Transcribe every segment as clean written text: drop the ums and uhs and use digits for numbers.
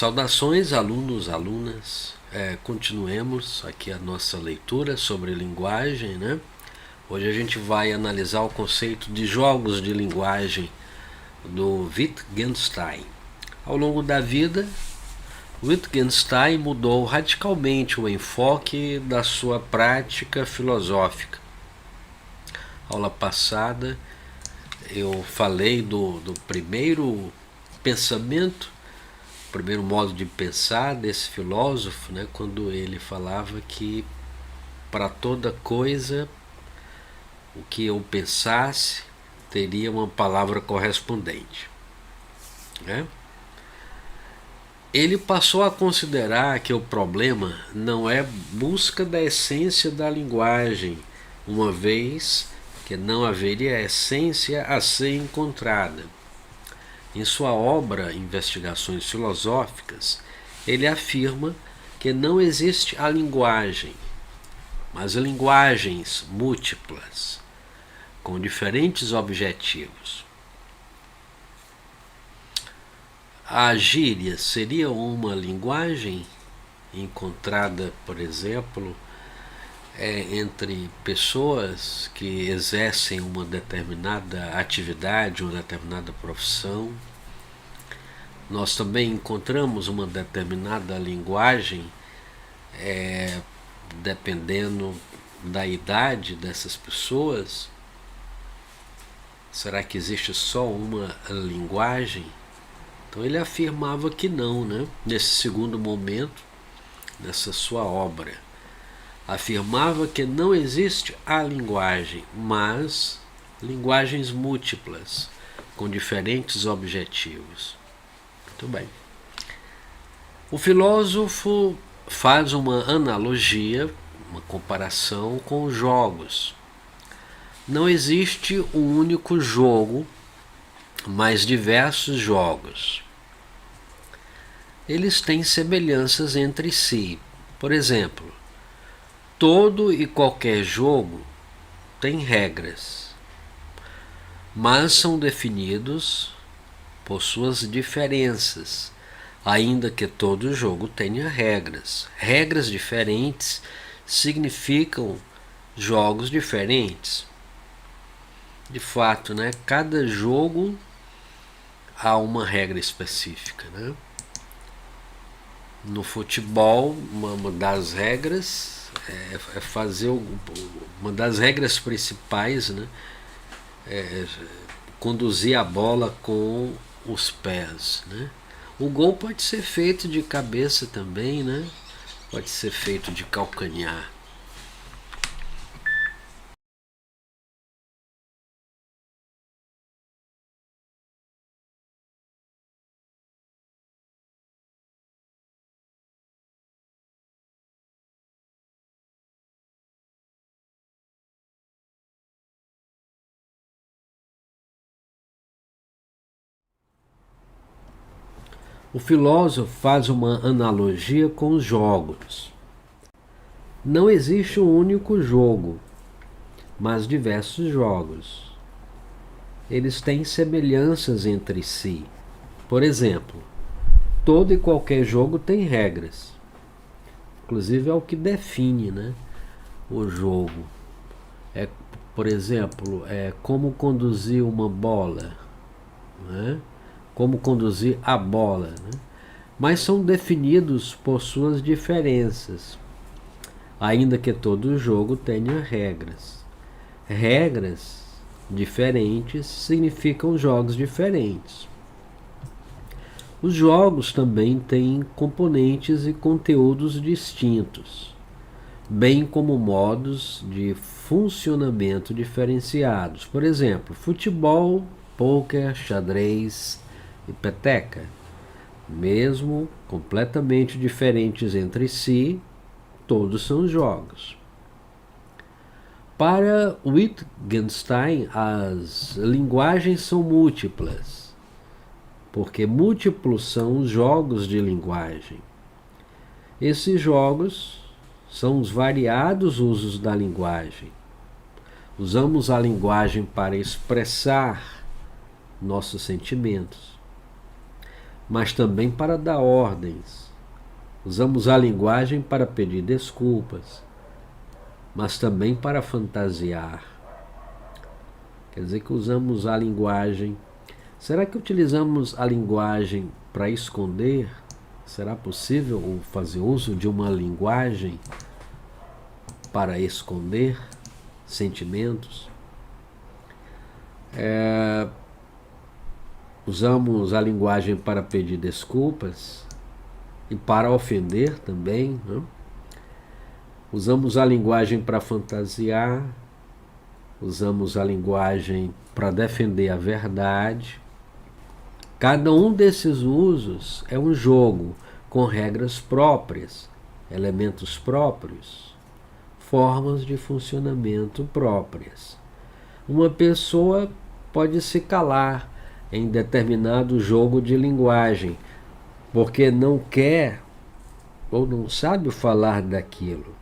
Saudações, alunos, alunas. Continuemos aqui a nossa leitura sobre linguagem, né? Hoje a gente vai analisar o conceito de jogos de linguagem do Wittgenstein. Ao longo da vida, Wittgenstein mudou radicalmente o enfoque da sua prática filosófica. Aula passada eu falei do primeiro pensamento, o primeiro modo de pensar desse filósofo, né, quando ele falava que para toda coisa o que eu pensasse teria uma palavra correspondente, né? Ele passou a considerar que o problema não é busca da essência da linguagem, uma vez que não haveria essência a ser encontrada. Em sua obra Investigações Filosóficas, ele afirma que não existe a linguagem, mas linguagens múltiplas, com diferentes objetivos. A gíria seria uma linguagem encontrada, por exemplo, entre pessoas que exercem uma determinada atividade, uma determinada profissão. Nós também encontramos uma determinada linguagem dependendo da idade dessas pessoas. Será que existe só uma linguagem? Então ele afirmava que não, né? Nesse segundo momento, nessa sua obra, afirmava que não existe a linguagem, mas linguagens múltiplas, com diferentes objetivos. Muito bem. O filósofo faz uma analogia, uma comparação com os jogos. Não existe um único jogo, mas diversos jogos. Eles têm semelhanças entre si. Por exemplo, todo e qualquer jogo tem regras, mas são definidos por suas diferenças, ainda que todo jogo tenha regras. Regras diferentes significam jogos diferentes. De fato, né? Cada jogo há uma regra específica, né? No futebol, uma das regras é fazer uma das regras principais, né? Conduzir a bola com os pés, né? O gol pode ser feito de cabeça também, né? Pode ser feito de calcanhar. O filósofo faz uma analogia com os jogos. Não existe um único jogo, mas diversos jogos. Eles têm semelhanças entre si. Por exemplo, todo e qualquer jogo tem regras. Inclusive é o que define, né, o jogo. Por exemplo, como conduzir uma bola, né? Como conduzir a bola, né? Mas são definidos por suas diferenças, ainda que todo jogo tenha regras. Regras diferentes significam jogos diferentes. Os jogos também têm componentes e conteúdos distintos, bem como modos de funcionamento diferenciados. Por exemplo, futebol, pôquer, xadrez e peteca. Mesmo completamente diferentes entre si, todos são jogos. Para Wittgenstein, as linguagens são múltiplas, porque múltiplos são os jogos de linguagem. Esses jogos são os variados usos da linguagem. Usamos a linguagem para expressar nossos sentimentos, mas também para dar ordens. Usamos a linguagem para pedir desculpas, mas também para fantasiar. Quer dizer que usamos a linguagem. Será que utilizamos a linguagem para esconder? Será possível fazer uso de uma linguagem para esconder sentimentos? Usamos a linguagem para pedir desculpas e para ofender também, né? Usamos a linguagem para fantasiar, usamos a linguagem para defender a verdade. Cada um desses usos é um jogo com regras próprias, elementos próprios, formas de funcionamento próprias. Uma pessoa pode se calar em determinado jogo de linguagem, porque não quer ou não sabe falar daquilo.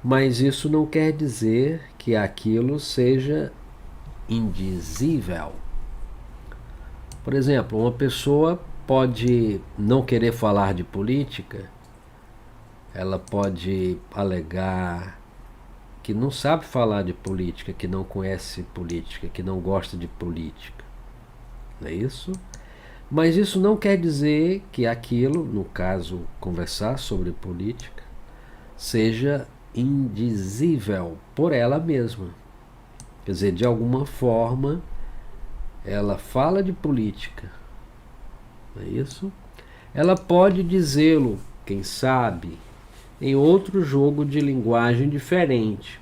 Mas isso não quer dizer que aquilo seja indizível. Por exemplo, uma pessoa pode não querer falar de política, ela pode alegar que não sabe falar de política, que não conhece política, que não gosta de política. Não é isso? Mas isso não quer dizer que aquilo, no caso, conversar sobre política, seja indizível por ela mesma. Quer dizer, de alguma forma, ela fala de política. Não é isso? Ela pode dizê-lo, quem sabe, em outro jogo de linguagem diferente,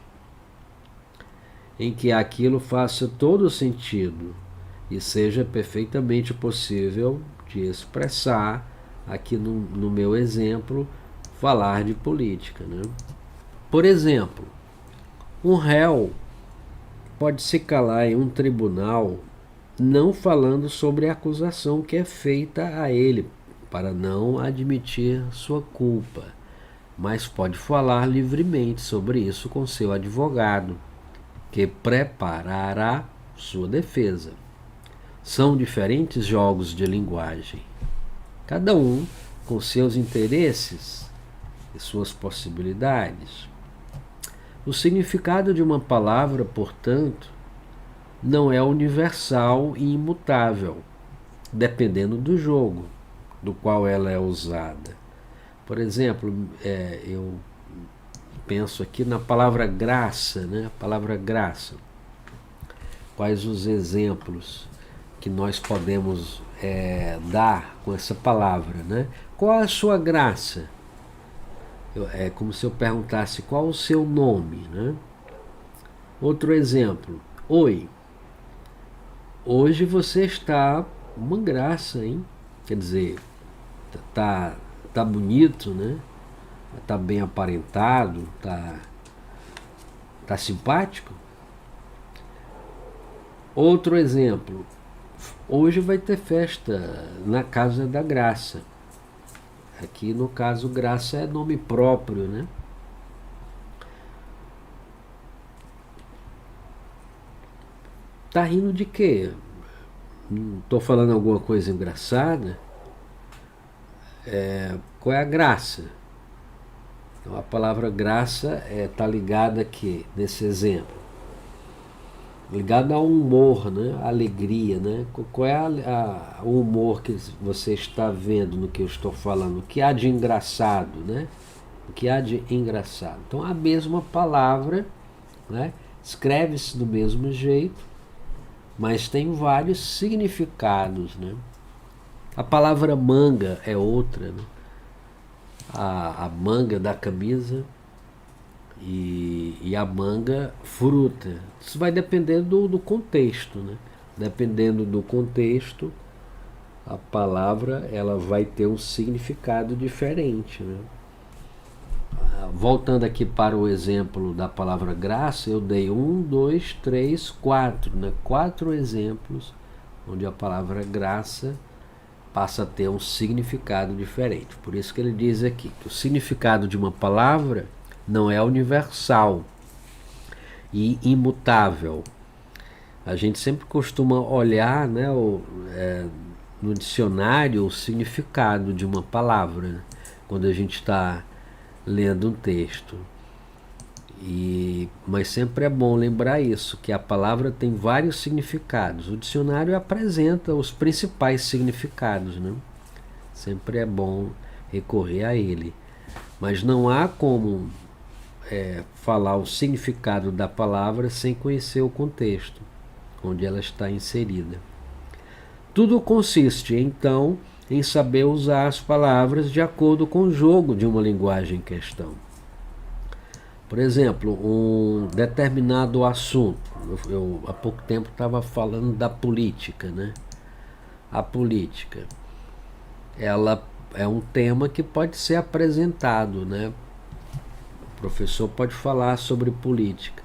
em que aquilo faça todo sentido e seja perfeitamente possível de expressar, aqui no meu exemplo, falar de política, né? Por exemplo, um réu pode se calar em um tribunal não falando sobre a acusação que é feita a ele, para não admitir sua culpa, mas pode falar livremente sobre isso com seu advogado, que preparará sua defesa. São diferentes jogos de linguagem, cada um com seus interesses e suas possibilidades. O significado de uma palavra, portanto, não é universal e imutável, dependendo do jogo do qual ela é usada. Por exemplo, eu penso aqui na palavra graça, né? A palavra graça. Quais os exemplos que nós podemos dar com essa palavra, né? Qual a sua graça? É como se eu perguntasse qual o seu nome, né? Outro exemplo. Oi. Hoje você está uma graça, hein? Quer dizer, tá bonito, né? Tá bem aparentado, tá simpático. Outro exemplo. Hoje vai ter festa na Casa da Graça. Aqui no caso, graça é nome próprio, né? Tá rindo de quê? Estou falando alguma coisa engraçada? Qual é a graça? Então, a palavra graça está ligada aqui, nesse exemplo. Ligada ao humor, né? A alegria, né? Qual é o humor que você está vendo no que eu estou falando? O que há de engraçado, né? O que há de engraçado? Então, a mesma palavra, né? Escreve-se do mesmo jeito, mas tem vários significados, né? A palavra manga é outra, né? A manga da camisa e a manga fruta. Isso vai depender do contexto, né? Dependendo do contexto, a palavra ela vai ter um significado diferente, né? Voltando aqui para o exemplo da palavra graça, eu dei 1, 2, 3, 4, né? 4 exemplos onde a palavra graça passa a ter um significado diferente. Por isso que ele diz aqui que o significado de uma palavra não é universal e imutável. A gente sempre costuma olhar, né, no dicionário o significado de uma palavra, né? Quando a gente está lendo um texto. Mas sempre é bom lembrar isso, que a palavra tem vários significados. O dicionário apresenta os principais significados, né? Sempre é bom recorrer a ele. Mas não há como falar o significado da palavra sem conhecer o contexto onde ela está inserida. Tudo consiste, então, em saber usar as palavras de acordo com o jogo de uma linguagem em questão. Por exemplo, um determinado assunto. Eu há pouco tempo estava falando da política, né? A política, ela é um tema que pode ser apresentado, né? O professor pode falar sobre política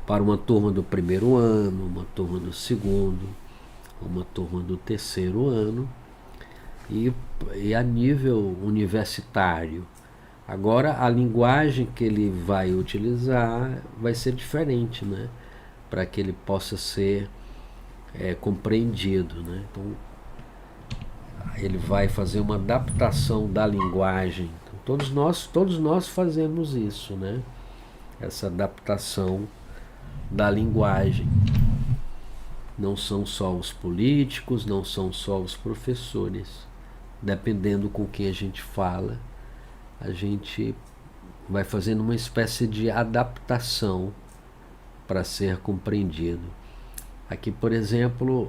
para uma turma do primeiro ano, uma turma do segundo, uma turma do terceiro ano e a nível universitário. Agora, a linguagem que ele vai utilizar vai ser diferente, né? Para que ele possa ser compreendido, né? Então, ele vai fazer uma adaptação da linguagem. Então, todos nós fazemos isso, né? Essa adaptação da linguagem. Não são só os políticos, não são só os professores. Dependendo com quem a gente fala, a gente vai fazendo uma espécie de adaptação para ser compreendido. Aqui, por exemplo,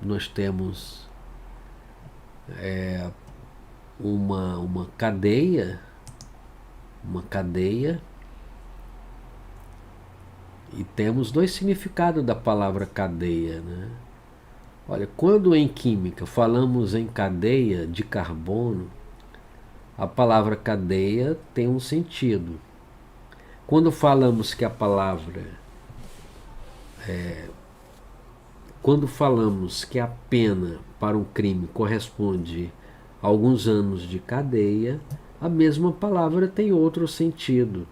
nós temos uma cadeia, e temos dois significados da palavra cadeia, né? Olha, quando em química falamos em cadeia de carbono, a palavra cadeia tem um sentido. Quando falamos que a palavra quando falamos que a pena para um crime corresponde a alguns anos de cadeia, a mesma palavra tem outro sentido,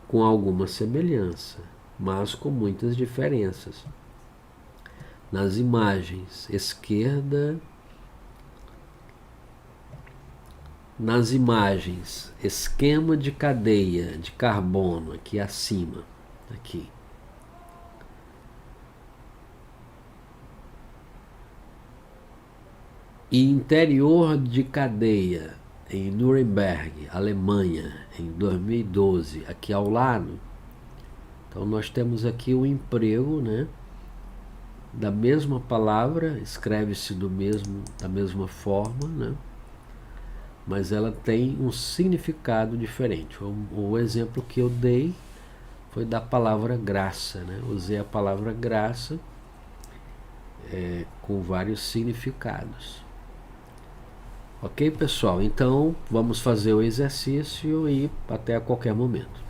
com alguma semelhança, mas com muitas diferenças. Nas imagens esquema de cadeia de carbono, aqui acima, aqui. E interior de cadeia, em Nuremberg, Alemanha, em 2012, aqui ao lado. Então nós temos aqui o emprego, né, da mesma palavra, escreve-se da mesma forma, né, mas ela tem um significado diferente. O exemplo que eu dei foi da palavra graça, né? Usei a palavra graça com vários significados. Ok, pessoal? Então, vamos fazer o exercício e até a qualquer momento.